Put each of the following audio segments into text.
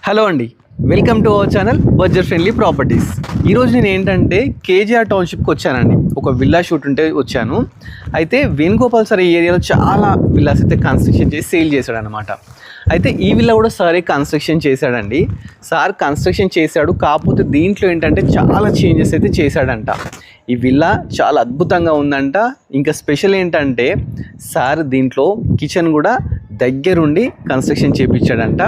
Hello అండి, welcome to our channel budget friendly properties. ఈరోజు నేను ఏంటంటే కేజీఆర్ టౌన్షిప్కి వచ్చానండి. ఒక విల్లా షూట్ ఉంటే వచ్చాను. అయితే వేణుగోపాల్ సార్ ఈ ఏరియాలో చాలా విల్లాస్ అయితే కన్స్ట్రక్షన్ చేసి సేల్ చేశాడు అనమాట. అయితే ఈ విల్లా కూడా సారే కన్స్ట్రక్షన్ చేశాడండి. సార్ కన్స్ట్రక్షన్ చేశాడు, కాకపోతే దీంట్లో ఏంటంటే చాలా చేంజెస్ అయితే చేశాడంట. ఈ విల్లా చాలా అద్భుతంగా ఉందంట. ఇంకా స్పెషల్ ఏంటంటే సార్ దీంట్లో కిచెన్ కూడా దగ్గరుండి కన్స్ట్రక్షన్ చేయించాడంట.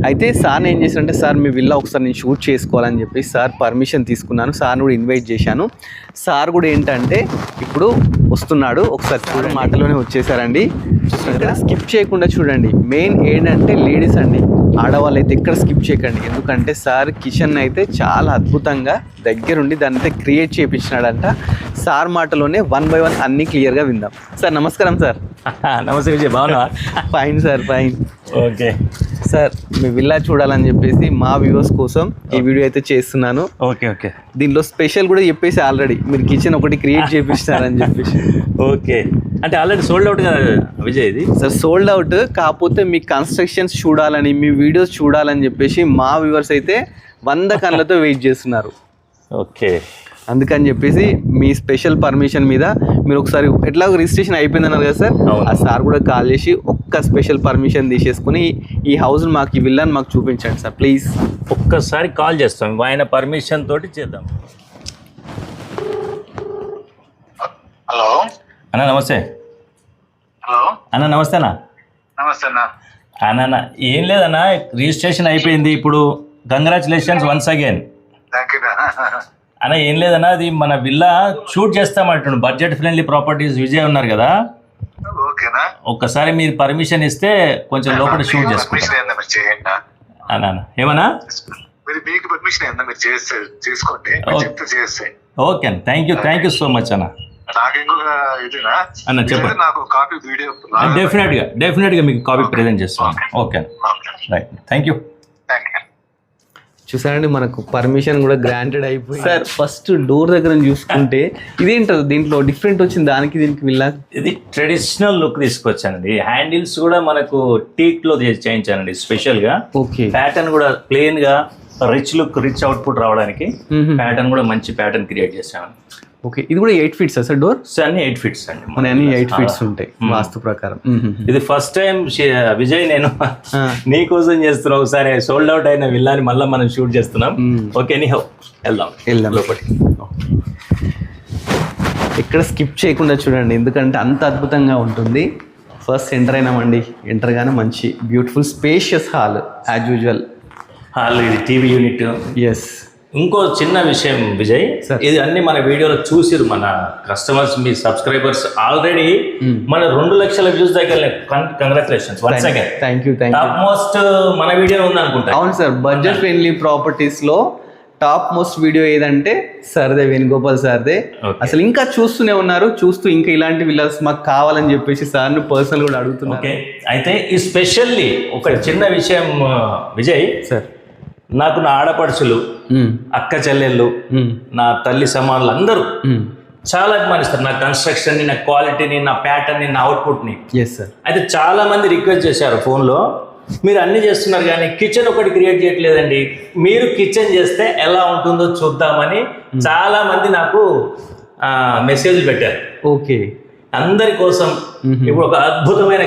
అయితే సార్ ఏం చేశాడంటే, సార్ మీ విల్లా ఒకసారి నేను షూట్ చేసుకోవాలని చెప్పి సార్ పర్మిషన్ తీసుకున్నాను. సార్ని కూడా ఇన్వైట్ చేశాను. సార్ కూడా ఏంటంటే ఇప్పుడు వస్తున్నాడు, ఒకసారి చూడ మాటలోనే వచ్చేసారండి. ఇక్కడ స్కిప్ చేయకుండా చూడండి. మెయిన్ ఏంటంటే లేడీస్ అండి, ఆడవాళ్ళు అయితే ఎక్కడ స్కిప్ చేయకండి. ఎందుకంటే సార్ కిచెన్ అయితే చాలా అద్భుతంగా దగ్గరుండి దాన్ని అయితే క్రియేట్ చేయించినాడంట. సార్ మాటలోనే 1 by 1 అన్నీ క్లియర్గా విందాం. సార్ నమస్కారం. సార్ నమస్తే విజయ్, బాగున్నా? Fine sir, fine. Okay sir, మీ విల్లా చూడాలని చెప్పేసి మా వ్యూవర్స్ కోసం ఈ వీడియో అయితే చేస్తున్నాను. Okay okay. దీనిలో స్పెషల్ కూడా చెప్పేసి ఆల్రెడీ మీరు కిచెన్ ఒకటి క్రియేట్ చేపిస్తారని చెప్పేసి. ఓకే, అంటే ఆల్రెడీ సోల్డ్ అవుట్ కదా విజయ్ ఇది? సార్ సోల్డ్ అవుట్, కాకపోతే మీ కన్స్ట్రక్షన్స్ చూడాలని, మీ వీడియోస్ చూడాలని చెప్పేసి మా వ్యూవర్స్ అయితే 100 కళ్ళతో వెయిట్ చేస్తున్నారు. ఓకే, అందుకని చెప్పేసి మీ స్పెషల్ పర్మిషన్ మీద మీరు ఒకసారి ఎట్లా రిజిస్ట్రేషన్ అయిపోయిందన్నారు కదా సార్, ఆ సార్ కూడా కాల్ చేసి ఒక్క స్పెషల్ పర్మిషన్ తీసేసుకుని ఈ హౌస్ మాకు, ఈ విల్లాని మాకు చూపించండి సార్ ప్లీజ్. ఒక్కసారి కాల్ చేస్తాం, ఆయన పర్మిషన్ తోటి చేద్దాం. హలో అన్న నమస్తే. హలో అన్న నమస్తే అన్న. నమస్తే అన్న. అన్న ఏం లేదన్నా, రిజిస్ట్రేషన్ అయిపోయింది ఇప్పుడు. Congratulations once again. Thank you. అన్న ఏం లేదన్నా, అది మన విల్లా షూట్ చేస్తామంటుండు. బడ్జెట్ ఫ్రెండ్లీ ప్రాపర్టీస్ విజయ్ ఉన్నారు కదా, ఓకేనా? ఒక్కసారి మీరు పర్మిషన్ ఇస్తే కొంచెం లోపల షూట్ చేసుకుంటాం అన్న. ఏమన్నా మీకు పర్మిషన్ ఏందా? మీరు చేసుకోండి, చెప్తే చేస్తే. ఓకే అన్న, థ్యాంక్ యూ సో మచ్ అన్న. నాకు ఇంకొక ఇదేనా అన్న చెప్పండి. నాకు కాపీ వీడియో డెఫినెట్గా మీకు కాపీ ప్రెజెంట్ చేస్తాను. Okay right, thank you. చూసారండి, మనకు పర్మిషన్ కూడా గ్రాంటెడ్ అయిపోయింది. సార్ ఫస్ట్ డోర్ దగ్గర చూసుకుంటే ఇదేంటో దీంట్లో డిఫరెంట్ వచ్చింది, దానికి దీనికి విల్లా. ఇది ట్రెడిషనల్ లుక్ తీసుకొచ్చానండి. హ్యాండిల్స్ కూడా మనకు టీక్ లో చేయించానండి స్పెషల్ గా. ఓకే, ప్యాటర్న్ కూడా ప్లెయిన్ గా రిచ్ లుక్, రిచ్ అవుట్పుట్ రావడానికి ప్యాటర్న్ కూడా మంచి ప్యాటర్న్ క్రియేట్ చేశాను. ఓకే, ఇది కూడా 8 feet సార్ డోర్? అన్ని 8 feet అండి. మన అన్ని 8 feet ఉంటాయి వాస్తు ప్రకారం. ఇది ఫస్ట్ టైం విజయ్ నేను నీ కోసం చేస్తున్నాం. ఒకసారి సోల్డ్ అవుట్ అయిన విల్లాని మళ్ళీ మనం షూట్ చేస్తున్నాం. ఓకే, ఎనీహౌ వెళ్దాం లోపలి. ఎక్కడ స్కిప్ చేయకుండా చూడండి, ఎందుకంటే అంత అద్భుతంగా ఉంటుంది. ఫస్ట్ ఎంటర్ అయినామండి, ఎంటర్ గానే మంచి beautiful spacious hall as usual. Hall, ఇది టీవీ యూనిట్. ఎస్. ఇంకో చిన్న విషయం విజయ్, ఇది అన్ని మన వీడియోలో చూసిరు మన కస్టమర్స్, మీ సబ్స్క్రైబర్స్. ఆల్రెడీ మన 2 లక్షల వ్యూస్ దగ్గర. Congratulations once again. Thank you. Top most మన వీడియో ఉంది అనుకుంటా. అవును సార్, బడ్జెట్ ఫ్రెండ్లీ ప్రాపర్టీస్ లో టాప్ మోస్ట్ వీడియో ఏదంటే సార్దే, వేణుగోపాల్ సార్దే. అసలు ఇంకా చూస్తూనే ఉన్నారు, చూస్తూ ఇంకా ఇలాంటి విల్లాస్ మాకు కావాలని చెప్పేసి సార్ని పర్సనల్ కూడా అడుగుతున్నారు. ఓకే, అయితే ఈ స్పెషల్లీ ఒక చిన్న విషయం విజయ్ సార్, నాకు నా ఆడపడుచులు, అక్క చెల్లెళ్ళు, నా తల్లి సమానులు అందరూ చాలా అభిమానిస్తారు నా కన్స్ట్రక్షన్ ని, నా క్వాలిటీని, నా ప్యాటర్న్ ని, నా అవుట్పుట్ ని. అయితే చాలా మంది రిక్వెస్ట్ చేశారు ఫోన్లో, మీరు అన్ని చేస్తున్నారు కానీ కిచెన్ ఒకటి క్రియేట్ చేయట్లేదండి, మీరు కిచెన్ చేస్తే ఎలా ఉంటుందో చూద్దామని చాలా మంది నాకు మెసేజ్లు పెట్టారు. ఓకే, అందరి కోసం ఇప్పుడు ఒక అద్భుతమైన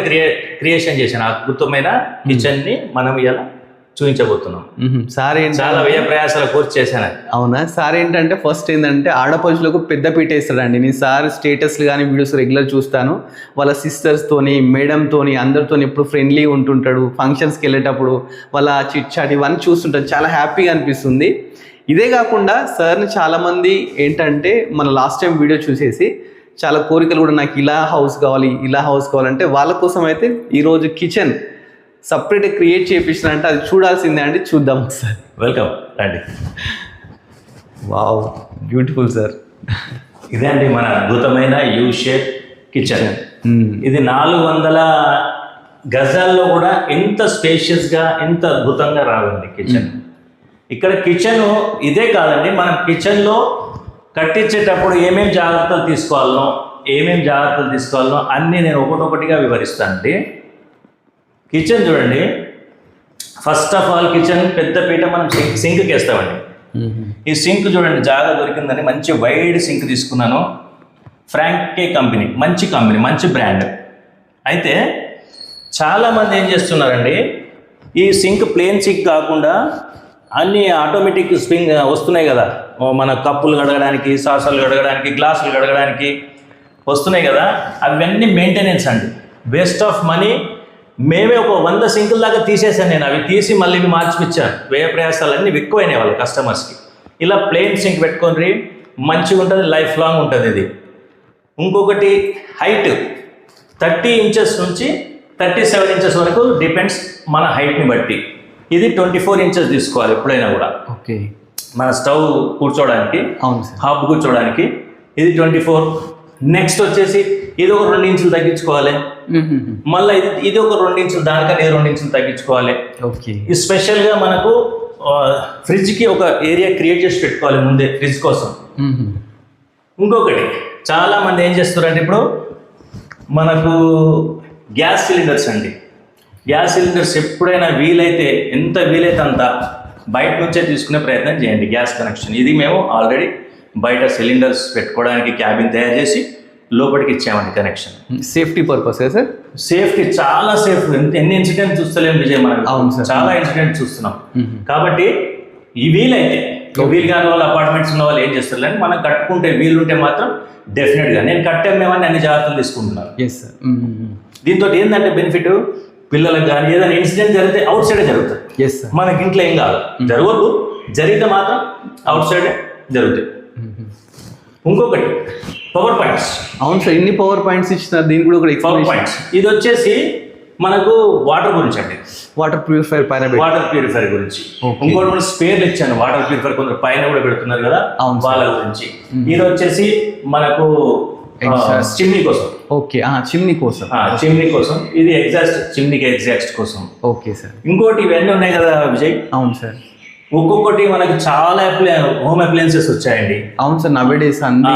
క్రియేషన్ చేశాను. అద్భుతమైన కిచెన్ ని మనం ఇలా చూపించబోతున్నాం. సార్ చాలా వ్యయ ప్రయాసాల కోర్స్ చేశాను. అవునా సార్, ఏంటంటే ఫస్ట్ ఏంటంటే ఆడపడుచులకు పెద్ద పీట వేస్తాడండి. నేను సార్ స్టేటస్లు కానీ వీడియోస్ రెగ్యులర్ చూస్తాను. వాళ్ళ సిస్టర్స్తోని, మేడంతోని, అందరితో ఎప్పుడు ఫ్రెండ్లీ ఉంటుంటాడు. ఫంక్షన్స్కి వెళ్ళేటప్పుడు వాళ్ళ చిట్ చాట్ ఇవన్నీ చూస్తుంటాడు, చాలా హ్యాపీగా అనిపిస్తుంది. ఇదే కాకుండా సార్ని చాలామంది ఏంటంటే మన లాస్ట్ టైం వీడియో చూసేసి చాలా కోరికలు కూడా, నాకు ఇలా హౌస్ కావాలి, ఇలా హౌస్ కావాలంటే వాళ్ళ కోసం అయితే ఈరోజు కిచెన్ సపరేట్గా క్రియేట్ చేయించినంటే అది చూడాల్సిందే అండి. చూద్దాం సార్. వెల్కమ్, రండి. Wow, beautiful sir. ఇదే అండి మన అద్భుతమైన యూ షేప్ కిచెన్. ఇది 400 గజాల్లో కూడా ఎంత స్పేషియస్గా, ఎంత అద్భుతంగా రాదండి కిచెన్. ఇక్కడ కిచెన్ ఇదే కాదండి, మనం కిచెన్లో కట్టించేటప్పుడు ఏమేమి జాగ్రత్తలు తీసుకోవాలనో అన్నీ నేను ఒకటొకటిగా వివరిస్తానండి. కిచెన్ చూడండి, ఫస్ట్ ఆఫ్ ఆల్ కిచెన్ పెద్ద పీట మనం సింక్కి వేస్తామండి. ఈ సింక్ చూడండి జాగా దొరికిందని మంచి వైడ్ సింక్ తీసుకున్నాను. ఫ్రాంకే కంపెనీ, మంచి బ్రాండ్. అయితే చాలామంది ఏం చేస్తున్నారండి, ఈ సింక్ ప్లేన్ సింక్ కాకుండా అన్ని ఆటోమేటిక్ స్ప్రింగ్ వస్తున్నాయి కదా, మన కప్పులు కడగడానికి, సాసాలు కడగడానికి, గ్లాసులు కడగడానికి వస్తున్నాయి కదా, అవన్నీ మెయింటెనెన్స్ అండి, వేస్ట్ ఆఫ్ మనీ. మేమే ఒక 100 సింకుల దాకా తీసేసాను నేను. అవి తీసి మళ్ళీ ఇవి మార్చిపించాను. వ్యయ ప్రయాసాలు అన్నీ ఎక్కువైనాయి వాళ్ళ కస్టమర్స్కి. ఇలా ప్లెయిన్ సింక్ పెట్టుకొని మంచిగా ఉంటుంది, లైఫ్ లాంగ్ ఉంటుంది ఇది. ఇంకొకటి హైట్ 30 ఇంచెస్ నుంచి 37 ఇంచెస్ వరకు డిపెండ్స్ మన హైట్ని బట్టి. ఇది 24 ఇంచెస్ తీసుకోవాలి ఎప్పుడైనా కూడా. ఓకే, మన స్టవ్ కూర్చోవడానికి, అవును సార్, హాబ్ కూర్చోవడానికి ఇది 24. నెక్స్ట్ వచ్చేసి ఇది ఒక 2 ఇంచులు తగ్గించుకోవాలి. మళ్ళీ ఇది ఒక 2 ఇంచులు, దానికన్నా 2 ఇంచులు తగ్గించుకోవాలి. ఓకే, ఈ స్పెషల్గా మనకు ఫ్రిడ్జ్కి ఒక ఏరియా క్రియేట్ చేసి పెట్టుకోవాలి ముందే, ఫ్రిడ్జ్ కోసం. ఇంకొకటి చాలా మంది ఏం చేస్తారంటే, ఇప్పుడు మనకు గ్యాస్ సిలిండర్స్ అండి, గ్యాస్ సిలిండర్స్ ఎప్పుడైనా వీలైతే, ఎంత వీలైతే అంత బయట నుంచే తీసుకునే ప్రయత్నం చేయండి గ్యాస్ కనెక్షన్. ఇది మేము ఆల్రెడీ బయట సిలిండర్స్ పెట్టుకోవడానికి క్యాబిన్ తయారు చేసి లోపలికి ఇచ్చామండి connection. Safety purpose sir. Safety చాలా సేఫ్. ఎన్ని ఇన్సిడెంట్స్ చూస్తలేము విజయ్, మనం అవును సార్, చాలా ఇన్సిడెంట్స్ చూస్తున్నాం. కాబట్టి ఈ వీలైతే, వీలు కాని వాళ్ళు, అపార్ట్మెంట్స్ ఉన్న వాళ్ళు ఏం చేస్తారు అంటే, మనం కట్టుకుంటే వీలుంటే మాత్రం డెఫినెట్గా, నేను కట్టామేమని అన్ని జాగ్రత్తలు తీసుకుంటున్నాను. దీంతో ఏంటంటే బెనిఫిట్, పిల్లలకు కానీ ఏదైనా ఇన్సిడెంట్ జరిగితే అవుట్ సైడే జరుగుతుంది, మనకి ఇంట్లో ఏం కాదు. జరగదు, జరిగితే మాత్రం అవుట్ సైడే జరుగుతాయి. ఇంకొకటి పవర్ పాయింట్స్. అవును సార్, ఇన్ని పవర్ పాయింట్స్ ఇచ్చినారు, దీని కూడా ఒక పవర్ పాయింట్స్. ఇది వచ్చేసి మనకు వాటర్ గురించి అండి, వాటర్ ప్యూరిఫైర్ పైన, వాటర్ ప్యూరిఫైర్ గురించి. ఇంకోటి కూడా స్పేర్లు ఇచ్చాను, వాటర్ ప్యూరిఫైర్ కొందరు పైన కూడా పెడుతున్నారు కదా, వాళ్ళ గురించి. ఇది వచ్చేసి మనకు చిమ్నీ కోసం. ఓకే, చిమ్నీ కోసం, చిమ్నీ కోసం. ఇది ఎగ్జాస్ట్, చిమ్నీకి ఎగ్జాస్ట్ కోసం. Okay sir. ఇంకోటి ఇవన్నీ ఉన్నాయి కదా విజయ్. అవును సార్. ఒక్కొక్కటి మనకి చాలా హోమ్ అప్లయన్సెస్ వచ్చాయి. అవును సార్, నవేడేస్ అన్ని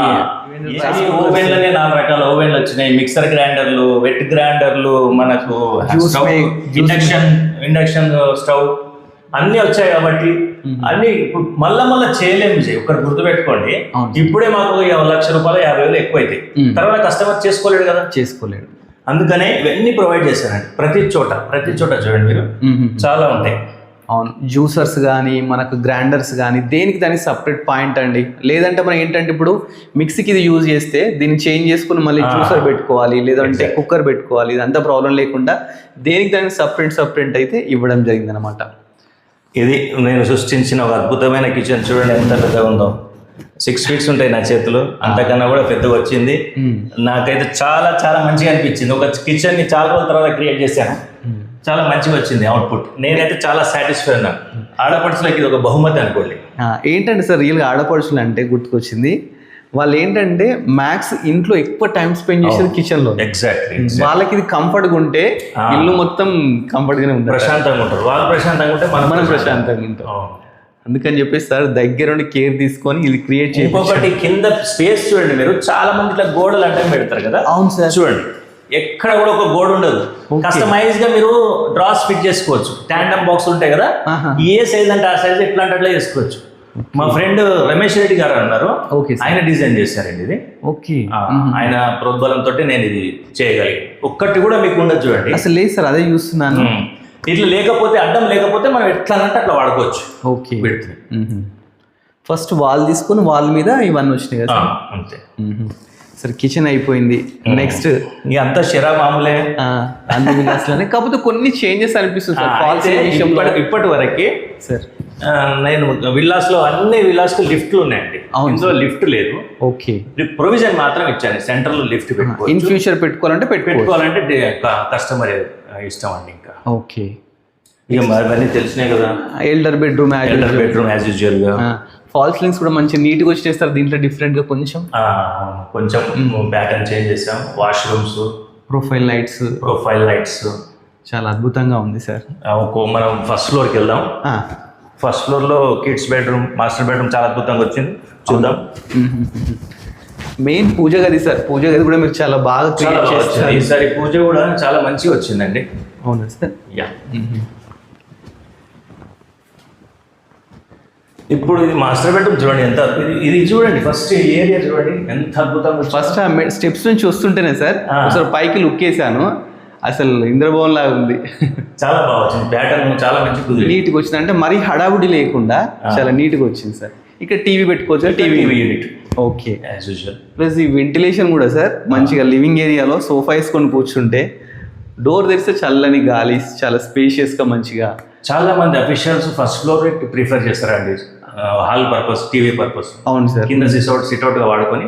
ఓవెన్లనే 4 రకాల ఓవెన్లు వచ్చినాయి. మిక్సర్ గ్రైండర్లు, వెట్ గ్రైండర్లు, మనకు ఇండక్షన్ స్టవ్ అన్నీ వచ్చాయి. కాబట్టి అన్ని ఇప్పుడు మళ్ళా చేయలేము విజయ్. ఒకటి గుర్తుపెట్టుకోండి, ఇప్పుడే మాకు ₹1,00,000 ₹50,000 ఎక్కువైతే తర్వాత కస్టమర్ చేసుకోలేడు కదా, చేసుకోలేడు. అందుకనే ఇవన్నీ ప్రొవైడ్ చేశారండి ప్రతి చోట చూడండి మీరు, చాలా ఉంటాయి. అవును, జ్యూసర్స్ కానీ, మనకు గ్రైండర్స్ కానీ, దేనికి దానికి సపరేట్ పాయింట్ అండి. లేదంటే మనం ఏంటంటే, ఇప్పుడు మిక్సీకి ఇది యూజ్ చేస్తే దీన్ని చేంజ్ చేసుకుని మళ్ళీ జ్యూసర్ పెట్టుకోవాలి, లేదంటే కుక్కర్ పెట్టుకోవాలి. ఇదంతా ప్రాబ్లం లేకుండా దేనికి దానికి సపరేట్ అయితే ఇవ్వడం జరిగిందనమాట. ఇది నేను సృష్టించిన ఒక అద్భుతమైన కిచెన్. చూడండి ఎంత పెద్దగా ఉందో, 6 ఫీట్స్ ఉంటాయి నా చేతులు, అంతకన్నా కూడా పెద్దగా వచ్చింది. నాకైతే చాలా చాలా మంచిగా అనిపించింది. ఒక కిచెన్ని చాలా రోజుల తర్వాత క్రియేట్ చేశాను, చాలా మంచిగా వచ్చింది అవుట్పుట్. నేనైతే చాలా సాటిస్ఫై ఉన్నాను. ఆడపడుచులకి ఇది ఒక బహుమతి అనుకోండి. ఏంటంటే సార్, రియల్గా ఆడపడుచులు అంటే గుర్తుకొచ్చింది, వాళ్ళు ఏంటంటే మ్యాక్స్ ఇంట్లో ఎక్కువ టైం స్పెండ్ చేసేది కిచెన్ లో. ఎగ్జాక్ట్లీ. వాళ్ళకి ఇది కంఫర్ట్గా ఉంటే ఇల్లు మొత్తం కంఫర్ట్ గానే ఉంటుంది, ప్రశాంతంగా ఉంటారు. వాళ్ళు ప్రశాంతంగా ఉంటే మనం ప్రశాంతంగా ఉంటాం. అందుకని చెప్పేసి సార్ దగ్గరుండి కేర్ తీసుకొని ఇది క్రియేట్ చేయాలి. ఇంకొకటి కింద స్పేస్ చూడండి మీరు, చాలా మంది ఇట్లా గోడలు అడ్డం పెడతారు కదా. అవును సార్, చూడండి ఎక్కడ కూడా ఒక గోడ ఉండదు. కస్టమైజ్ గా మీరు డ్రాస్ ఫిట్ చేసుకోవచ్చు. ట్యాండమ్ బాక్స్ ఉంటాయి కదా, ఏ సైజ్ అంటే ఆ సైజ్ ఎట్లా అంటే అట్లా చేసుకోవచ్చు. మా ఫ్రెండ్ రమేష్ రెడ్డి గారు అన్నారు, ఆయన డిజైన్ చేశారండి ఇది. ఓకే, ఆయన ప్రోద్బలంతో నేను ఇది చేయగలిగి. ఒక్కటి కూడా మీకు ఉండదు చూడండి. అసలు లేదు సార్, అదే చూస్తున్నాను. ఇట్లా లేకపోతే, అడ్డం లేకపోతే మనం ఎట్లా అంటే అట్లా వాడుకోవచ్చు. ఓకే, ఫస్ట్ వాల్ తీసుకుని వాల్ మీద ఇవన్నీ వచ్చినాయి కదా, అంతే. సరే, కిచెన్ అయిపోయింది. నెక్స్ట్ ఇక అంతా షిరా మామూలే అన్ని విలాస్లోనే, కాకపోతే కొన్ని చేంజెస్ అనిపిస్తుంది సార్. ఫాల్స్ ఇప్పటి వరకు సార్ నేను విల్లాస్లో అన్ని విల్లాస్కి లిఫ్ట్లు ఉన్నాయండి. ఇందులో లిఫ్ట్ లేదు. ఓకే, ప్రొవిజన్ మాత్రం ఇచ్చాను, సెంటర్లో లిఫ్ట్ పెట్టుకోవచ్చు. ఇన్ ఫ్యూచర్ పెట్టుకోవాలంటే కస్టమర్ ఇష్టం అండి. ఇంకా ఓకే, ఇక అవన్నీ తెలిసినాయి కదా. ఎల్డర్ బెడ్రూమ్ యాజ్ యూజువల్ గా. ఫాల్స్ లింక్స్ కూడా మంచి నీట్గా వచ్చి చేస్తారు. దీంట్లో డిఫరెంట్గా కొంచెం ప్యాటర్న్ చేంజ్ చేసాం. వాష్రూమ్స్, ప్రొఫైల్ లైట్స్ చాలా అద్భుతంగా ఉంది సార్. మనం ఫస్ట్ ఫ్లోర్కి వెళ్దాం. ఫస్ట్ ఫ్లోర్లో కిడ్స్ బెడ్రూమ్, మాస్టర్ బెడ్రూమ్ చాలా అద్భుతంగా వచ్చింది, చూద్దాం. మెయిన్ పూజ గది సార్, పూజ గది కూడా మీరు చాలా బాగా క్రియేట్ చేస్తారు. ఈసారి పూజ కూడా చాలా మంచిగా వచ్చిందండి. అవునా సార్? యా. ఇప్పుడు ఇది మాస్టర్ బెడ్రూమ్ చూడండి ఎంత ఇది చూడండి ఫస్ట్ ఏరియా చూడండి ఎంత అద్భుతంగా. ఫస్ట్ స్టెప్స్ నుంచి వస్తుంటేనే సార్ ఒకసారి పైకి లుక్ వేసాను, అసలు ఇంద్రభవన్ లాగా ఉంది. చాలా బాగా వచ్చింది, ప్యాటర్న్ చాలా మంచి కుదిరి నీట్గా వచ్చింది, అంటే మరీ హడావుడి లేకుండా చాలా నీట్గా వచ్చింది సార్. ఇక్కడ టీవీ పెట్టుకోవచ్చు, TV unit okay as usual. Plus ఈ వెంటిలేషన్ కూడా సార్ మంచిగా లివింగ్ ఏరియాలో సోఫా వేసుకొని కూర్చుంటే డోర్ తెరిస్తే చల్లని గాలి, చాలా స్పేషియస్గా మంచిగా. చాలా మంది అఫీషియల్స్ ఫస్ట్ ఫ్లోర్ ప్రిఫర్ చేస్తారండి, హాల్ పర్పస్, టీవీ పర్పస్. అవును సార్. కింద సిట్అవుట్గా వాడుకొని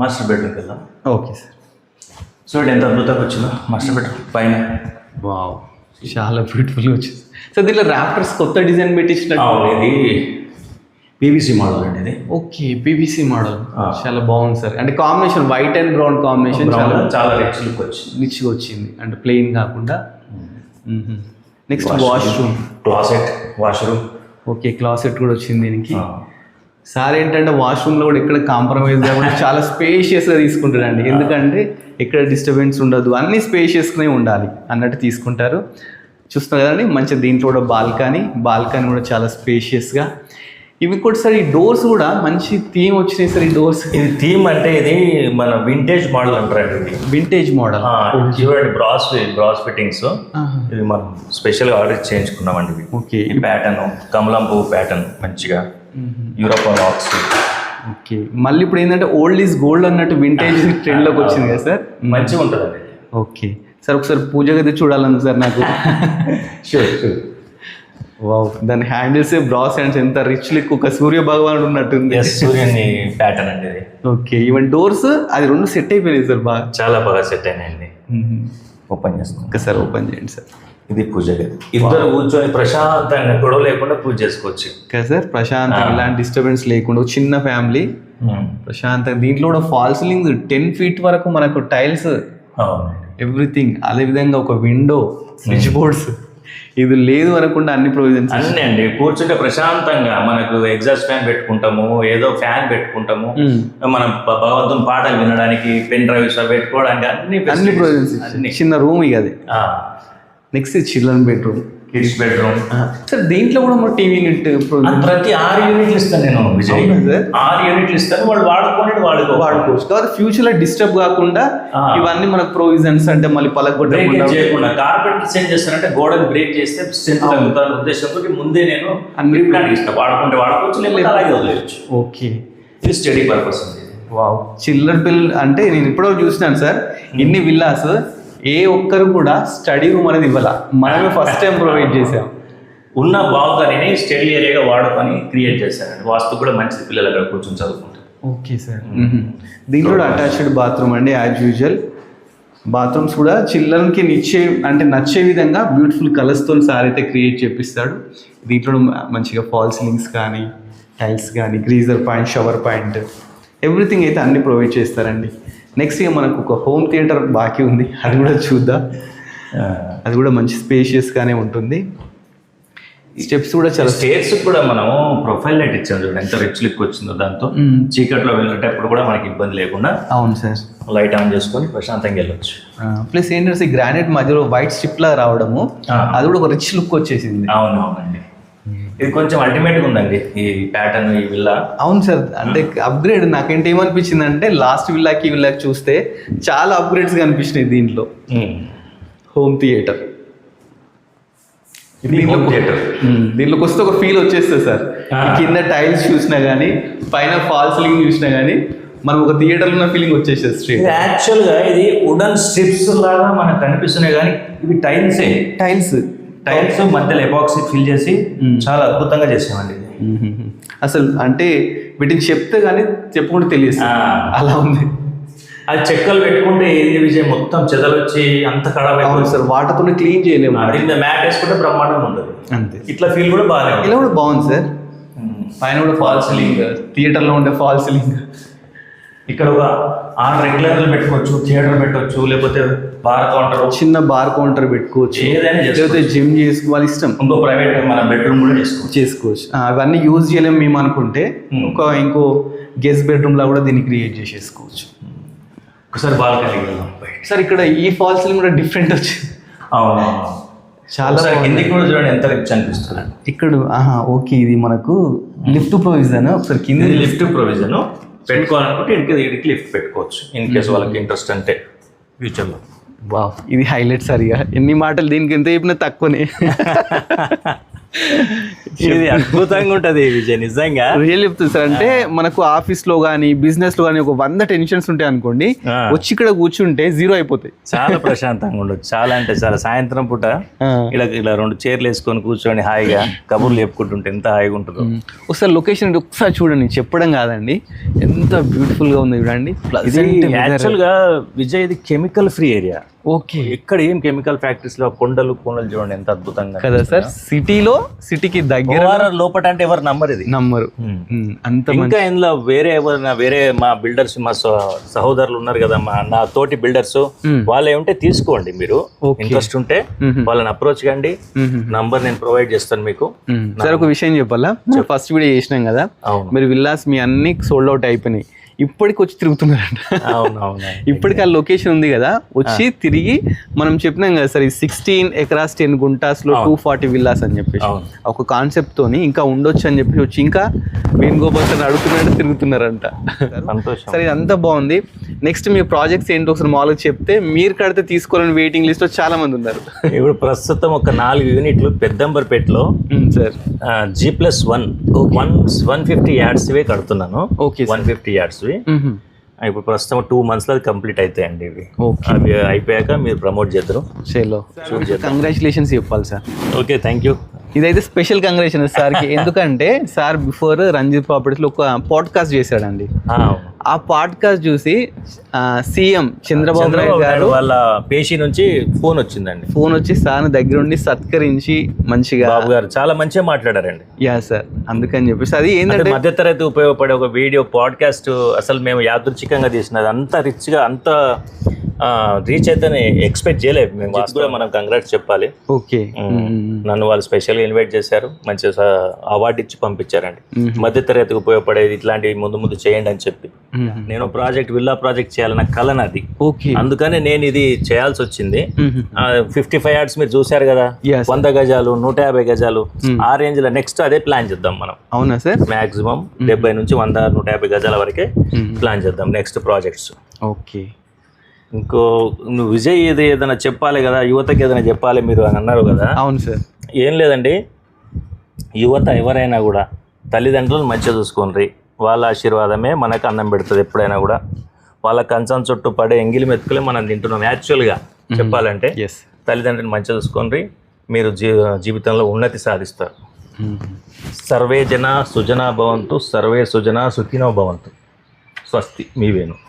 మాస్టర్ బెడ్రూమ్కి వెళ్దాం. Okay sir. చూడండి ఎంత అద్భుతంగా వచ్చిందో మాస్టర్ బెడ్రూమ్ పైన. వావ్, చాలా బ్యూటిఫుల్గా వచ్చింది సార్. దీంట్లో ర్యాప్టర్స్ కొత్త డిజైన్ పెట్టించినట్టు. ఇది పీవీసీ మోడల్ అండి ఇది. ఓకే, పీవీసీ మోడల్ చాలా బాగుంది సార్. అంటే combination white and brown combination చాలా రిచ్ లుక్ వచ్చింది, రిచ్గా వచ్చింది, అంటే ప్లెయిన్ కాకుండా. Next washroom, closet, washroom. Okay, closet కూడా వచ్చింది దీనికి. సార్ ఏంటంటే వాష్రూమ్లో కూడా ఎక్కడ కాంప్రమైజ్ కాకుండా చాలా స్పేషియస్గా తీసుకుంటారండి. ఎందుకంటే ఎక్కడ డిస్టర్బెన్స్ ఉండదు, అన్ని స్పేషియస్గానే ఉండాలి అన్నట్టు తీసుకుంటారు. చూస్తున్నారు కదండి, మంచి దీంట్లో కూడా బాల్కనీ కూడా చాలా స్పేషియస్గా. ఇవి కూడా సార్ ఈ డోర్స్ కూడా మంచి థీమ్ వచ్చినాయి సార్. ఈ డోర్స్ ఇది థీమ్ అంటే ఇది మన వింటేజ్ మోడల్ అంటారండి. ఇది వింటేజ్ మోడల్. చూడండి బ్రాస్ ఫిట్టింగ్స్, ఇది మనం స్పెషల్గా ఆర్డర్ చేయించుకున్నామండి ఇవి. ఓకే, ఈ ప్యాటర్న్ కమలం పువ్వు ప్యాటర్న్ మంచిగా యూరోప్ లాక్స్. ఓకే, మళ్ళీ ఇప్పుడు ఏంటంటే ఓల్డ్ ఈజ్ గోల్డ్ అన్నట్టు వింటేజ్ ట్రెండ్లోకి వచ్చింది కదా సార్. మంచిగా ఉంటుందండి. ఓకే సార్, ఒకసారి పూజ గది చూడాలని సార్ నాకు. షూర్. వావ్, దాని హ్యాండిల్స్ బ్రాస్ హ్యాండ్స్ ఎంత రిచ్ లుక్, ఒక సూర్య భగవానుడు ఉన్నట్టుంది. సూర్యుని ప్యాటర్న్ అండి ఇది. ఓకే, ఈవెన్ డోర్స్ అది రెండు సెట్ అయిపోయినాయి సార్, బాగా చాలా బాగా సెట్ అయినాయండి. ఓపెన్ చేస్తాం సార్, ఓపెన్ చేయండి సార్. ఇది పూజ గది, ఇద్దరు కూర్చొని ప్రశాంతంగా గొడవ లేకుండా పూజ చేసుకోవచ్చు కదా సార్. ప్రశాంతంగా ఇలాంటి డిస్టర్బెన్స్ లేకుండా చిన్న ఫ్యామిలీ ప్రశాంతంగా. దీంట్లో కూడా ఫాల్ సీలింగ్ 10 feet వరకు మనకు టైల్స్, ఎవ్రీథింగ్. అదేవిధంగా ఒక విండో, స్విచ్ బోర్డ్స్, ఇది లేదు అనకుండా అన్ని ప్రొవిజన్స్ అన్నీ అండి. కూర్చుంటే ప్రశాంతంగా మనకు ఎగ్జాస్ట్ ఫ్యాన్ పెట్టుకుంటాము, ఏదో ఫ్యాన్ పెట్టుకుంటాము, మనం భగవంతుని పాటలు వినడానికి పెన్ డ్రైవ్స్ పెట్టుకోవడానికి అన్ని ప్రొవిజన్స్. చిన్న రూమ్ ఇక అది. Next children bedroom, kids bedroom. Sir దీంట్లో కూడా మన టీవీ యూనిట్ ప్రతి 6 యూనిట్లు ఇస్తాను నేను విజయ్. 6 యూనిట్లు ఇస్తాను, వాళ్ళు వాడుకోవచ్చు. కాబట్టి ఫ్యూచర్ లో డిస్టర్బ్ కాకుండా ఇవన్నీ మనకు ప్రొవిజన్స్, అంటే మళ్ళీ పలగొట్టకుండా చేయకుండా. కార్పెంటర్స్ ఏం చేస్తారంటే గోడలు బ్రేక్ చేస్తే స్ట్రెంత్ తగ్గుతారు ఉద్దేశంతో ముందే నేను అన్ని ప్లాన్ ఇస్తాను. వాడుకుంటే వాడుకోవచ్చు, లేకపోతే అలాగే వదిలేయచ్చు. ఓకే, ఇది స్టడీ పర్పస్ ఉంది. వావ్, చిల్లర్ బిల్ అంటే నేను ఇప్పుడో చూసినాను సార్. ఇన్ని విల్లాస్ ఏ ఒక్కరు కూడా స్టడీ రూమ్ అనేది ఇవ్వాల, మనమే ఫస్ట్ టైం ప్రొవైడ్ చేసాం. ఉన్న బాల్కనీని స్టడీ ఏరియాగా వాడుకొని క్రియేట్ చేశారండి. వాస్తు కూడా మంచిది, పిల్లలు అక్కడ కూర్చొని చదువుకుంటారు. Okay sir. దీంట్లో కూడా అటాచ్డ్ బాత్రూమ్ అండి, యాజ్ యూజువల్. బాత్రూమ్స్ కూడా చిల్డ్రన్కి నచ్చే విధంగా బ్యూటిఫుల్ కలర్స్తో సార్ అయితే క్రియేట్ చేపిస్తాడు. దీంట్లో మంచిగా ఫాల్ సీలింగ్స్ కానీ, టైల్స్ కానీ, greaser point, shower point, everything అయితే అన్ని ప్రొవైడ్ చేస్తారండి. నెక్స్ట్ ఇక మనకు ఒక హోమ్ థియేటర్ బాకీ ఉంది, అది కూడా చూద్దాం. అది కూడా మంచి స్పేషియస్గానే ఉంటుంది. స్టెప్స్ కూడా చాలా, స్టేర్స్ కూడా మనము ప్రొఫైల్ లైట్ ఇచ్చాం చూడండి, ఎంత రిచ్ లుక్ వచ్చిందో. దాంతో చీకట్లో వెళ్ళేటప్పుడు కూడా మనకి ఇబ్బంది లేకుండా అవును సార్ లైట్ ఆన్ చేసుకొని ప్రశాంతంగా వెళ్ళొచ్చు. ప్లస్ ఏంటంటే గ్రానైట్ మధ్యలో వైట్ స్ట్రిప్ లా రావడము, అది కూడా ఒక రిచ్ లుక్ వచ్చేసింది. అవునండి, ఇది కొంచెం అల్టిమేట్గా ఉందండి ఈ ప్యాటర్న్, ఈ విల్లా. అవును సార్, అంటే అప్గ్రేడ్. నాకేంటి ఏమనిపించింది అంటే లాస్ట్ విల్లాకి ఈ విల్లాకి చూస్తే చాలా అప్గ్రేడ్స్ కనిపించినాయి దీంట్లో. హోమ్ థియేటర్, దీంట్లోకి వస్తే ఒక ఫీల్ వచ్చేస్తుంది సార్. కింద టైల్స్ చూసినా కానీ, పైన ఫాల్ సీలింగ్ చూసినా కానీ మనం ఒక థియేటర్లో ఉన్న ఫీలింగ్ వచ్చేసేది స్ట్రీట్. యాక్చువల్గా ఇది వుడెన్ స్ట్రిప్స్ లాగా మనకు కనిపిస్తున్నాయి కానీ ఇవి టైల్స్ మధ్యలో ఎపాక్సీ ఫిల్ చేసి చాలా అద్భుతంగా చేసామండి. అసలు అంటే వీటిని చెప్తే కానీ చెప్పకుండా తెలియదు, అలా ఉంది. అది చెక్కలు పెట్టుకుంటే ఏంది విజయ్, మొత్తం చెదలు వచ్చి అంత ఖరాబ్ అయిపోతుంది సార్. వాటర్తో క్లీన్ చేయలేము. మ్యాట్ వేసుకుంటే బ్రహ్మాండంగా ఉండదు అంతే. ఇట్లా ఫీల్ కూడా బాగానే, ఇలా కూడా బాగుంది సార్. పైన కూడా ఫాల్ సీలింగ్, థియేటర్లో ఉండే ఫాల్ సీలింగ్. ఇక్కడ ఒక 6 రెగ్యులర్లు పెట్టుకోవచ్చు, థియేటర్ పెట్టవచ్చు, లేకపోతే బార్ కౌంటర్, చిన్న బార్ కౌంటర్ పెట్టుకోవచ్చు, ఏదైనా లేకపోతే జిమ్ చేసుకోవాలి, ఇష్టం. ఇంకో ప్రైవేట్ మన బెడ్రూమ్ కూడా చేసుకోవచ్చు. అవన్నీ యూజ్ చేయలేము మేము అనుకుంటే ఇంకో గెస్ట్ బెడ్రూమ్ లా కూడా దీన్ని క్రియేట్ చేసేసుకోవచ్చు. ఒకసారి బాల్కనీ వెళ్దాం సార్. ఇక్కడ ఈ ఫాల్ సీలింగ్ కూడా డిఫరెంట్ వచ్చింది. అవును, చాలా ఒకసారి బాగుంది. కిందికి కూడా చూడండి ఎంత రిచ్ అనిపిస్తుంది. ఇక్కడ ఓకే, ఇది మనకు లిఫ్ట్ ప్రొవిజన్. ఒకసారి కింద ఇది లిఫ్ట్ ప్రొవిజన్, పెట్టుకోవాలనుకుంటే ఇడికి లిఫ్ట్ పెట్టుకోవచ్చు ఇన్ కేసు వాళ్ళకి ఇంట్రెస్ట్ అంటే ఫ్యూచర్లో. వావ్, ఇది హైలైట్ సరిగా. ఎన్ని మాటలు దీనికి ఎంత చెప్పినా తక్కువనే. ఇది అద్భుతంగా ఉంటుంది విజయ్, నిజంగా రియల్ చెప్తుంది సార్. అంటే మనకు ఆఫీస్ లో కానీ బిజినెస్ లో కానీ ఒక 100 టెన్షన్స్ ఉంటాయి అనుకోండి, వచ్చి ఇక్కడ కూర్చుంటే జీరో అయిపోతాయి. చాలా ప్రశాంతంగా ఉండొచ్చు, చాలా అంటే చాలా. సాయంత్రం పూట ఇలా 2 చైర్లు వేసుకొని కూర్చొని హాయిగా కబుర్లు చెప్పుకుంటుంటే ఎంత హాయిగా ఉంటుందో. ఒకసారి లొకేషన్ ఒకసారి చూడండి, చెప్పడం కాదండి, ఎంత బ్యూటిఫుల్ గా ఉంది చూడండి. ఇది యాక్చువల్ గా విజయ్ ఇది కెమికల్ ఫ్రీ ఏరియా. ఓకే, ఇక్కడ ఏం కెమికల్ ఫ్యాక్టరీస్ లో కొండలు చూడండి ఎంత అద్భుతంగా కదా సార్. సిటీకి దగ్గర లోపల అంటే ఎవరు నమ్మరు ఇది, నమ్మరు. అంత ఇంకా ఇందులో వేరే మా బిల్డర్స్, మా సహోదరులు ఉన్నారు కదా, నా తోటి బిల్డర్స్, వాళ్ళు ఏమంటే తీసుకోండి, మీరు ఇంట్రెస్ట్ ఉంటే వాళ్ళని అప్రోచ్ కండి. నంబర్ నేను ప్రొవైడ్ చేస్తాను మీకు. సార్ ఒక విషయం చెప్పాలా, ఫస్ట్ వీడియో చేసినాం కదా, మీరు విల్లాస్ మీ అన్ని సోల్డ్ అవుట్ అయిపోయినాయి, ఇప్పటికి వచ్చి తిరుగుతున్నారంట. ఇప్పటికి ఆ లొకేషన్ ఉంది కదా, వచ్చి తిరిగి మనం చెప్పినాం కదా సార్, ఈ 16 ఎకరాస్ 10 గుంటాస్ లో 240 విల్లాస్ అని చెప్పేసి ఒక కాన్సెప్ట్ తోని ఇంకా ఉండొచ్చు అని చెప్పేసి వచ్చి ఇంకా వేణుగోపాల్ సార్ అడుగుతున్నట్టు తిరుగుతున్నారంట. సరే, ఇదంతా బాగుంది. నెక్స్ట్ మీ ప్రాజెక్ట్స్ ఏంటో ఒకసారి మామూలుగా చెప్తే, మీరు కడితే తీసుకోవాలని వెయిటింగ్ లిస్ట్ లో చాలా మంది ఉన్నారు. ఇప్పుడు ప్రస్తుతం ఒక 4 యూనిట్లు పెద్దంబర్పేటలో సార్ G+1 150 యార్డ్స్ కడుతున్నాను. ఓకే, 150 యార్డ్స్ ఇప్పుడు ప్రస్తుతం 2 months లో అది కంప్లీట్ అవుతాయండి. ఇవి అవి అయిపోయాక మీరు ప్రమోట్ చేద్దరు. కంగ్రాచులేషన్స్ చెప్పాలి సార్. Okay, thank you. ఇదైతే స్పెషల్ కంగ్రాచులేషన్ సార్కి. ఎందుకంటే సార్ బిఫోర్ రంజిత్ ప్రాపర్టీస్లో ఒక పాడ్కాస్ట్ చేశాడండి. ఆ పాడ్కాస్ట్ చూసి సీఎం చంద్రబాబు నాయుడు గారు వాళ్ళ పేషి నుంచి ఫోన్ వచ్చిందండి. ఫోన్ వచ్చి సార్ని దగ్గర ఉండి సత్కరించి మంచిగా, బాబు గారు చాలా మంచిగా మాట్లాడారండి. యా సార్, అందుకని చెప్పేసి అది ఏంటంటే మధ్యతరగతి ఉపయోగపడే ఒక వీడియో పాడ్కాస్ట్. అసలు మేము యాదృచ్ఛికంగా తీసినది, అంత రిచ్గా అంత రీచ్ అయితే ఎక్స్పెక్ట్ చేయలేదు మేము. కూడా మనం కంగ్రాట్స్ చెప్పాలి. ఓకే, నన్ను వాళ్ళు స్పెషల్గా ఇన్వైట్ చేశారు, మంచిగా అవార్డు ఇచ్చి పంపించారండి. మధ్యతరగతికి ఉపయోగపడేది ఇట్లాంటివి ముందు చేయండి అని చెప్పి. నేను విల్లా ప్రాజెక్ట్ చేయాలన్న కళ నాది. అందుకనే నేను ఇది చేయాల్సి వచ్చింది. 55 యార్డ్స్ మీరు చూసారు కదా, 100 గజాలు 150 గజాలు ఆ రేంజ్ లో నెక్స్ట్ అదే ప్లాన్ చేద్దాం మనం. అవునా సార్? మాక్సిమం 70 నుంచి 100 150 గజాల వరకే ప్లాన్ చేద్దాం నెక్స్ట్ ప్రాజెక్ట్స్. ఓకే, ఇంకో నువ్వు విజయ్ ఏదైనా చెప్పాలి కదా, యువతకి ఏదైనా చెప్పాలి మీరు అని అన్నారు కదా. అవును సార్. ఏం లేదండి, యువత ఎవరైనా కూడా తల్లిదండ్రులను మంచిగా చూసుకోండి. వాళ్ళ ఆశీర్వాదమే మనకు అన్నం పెడుతుంది. ఎప్పుడైనా కూడా వాళ్ళ కంచం చుట్టూ పడే ఎంగిలి మెతుకులే మనం తింటున్నాం. యాక్చువల్గా చెప్పాలంటే తల్లిదండ్రులను మంచిగా చూసుకోండి, మీరు జీవితంలో ఉన్నతి సాధిస్తారు. సర్వే జన సుజనా భవంతు, సర్వే సుజనా సుఖినో భవంతు. స్వస్తి. మీ వేణు.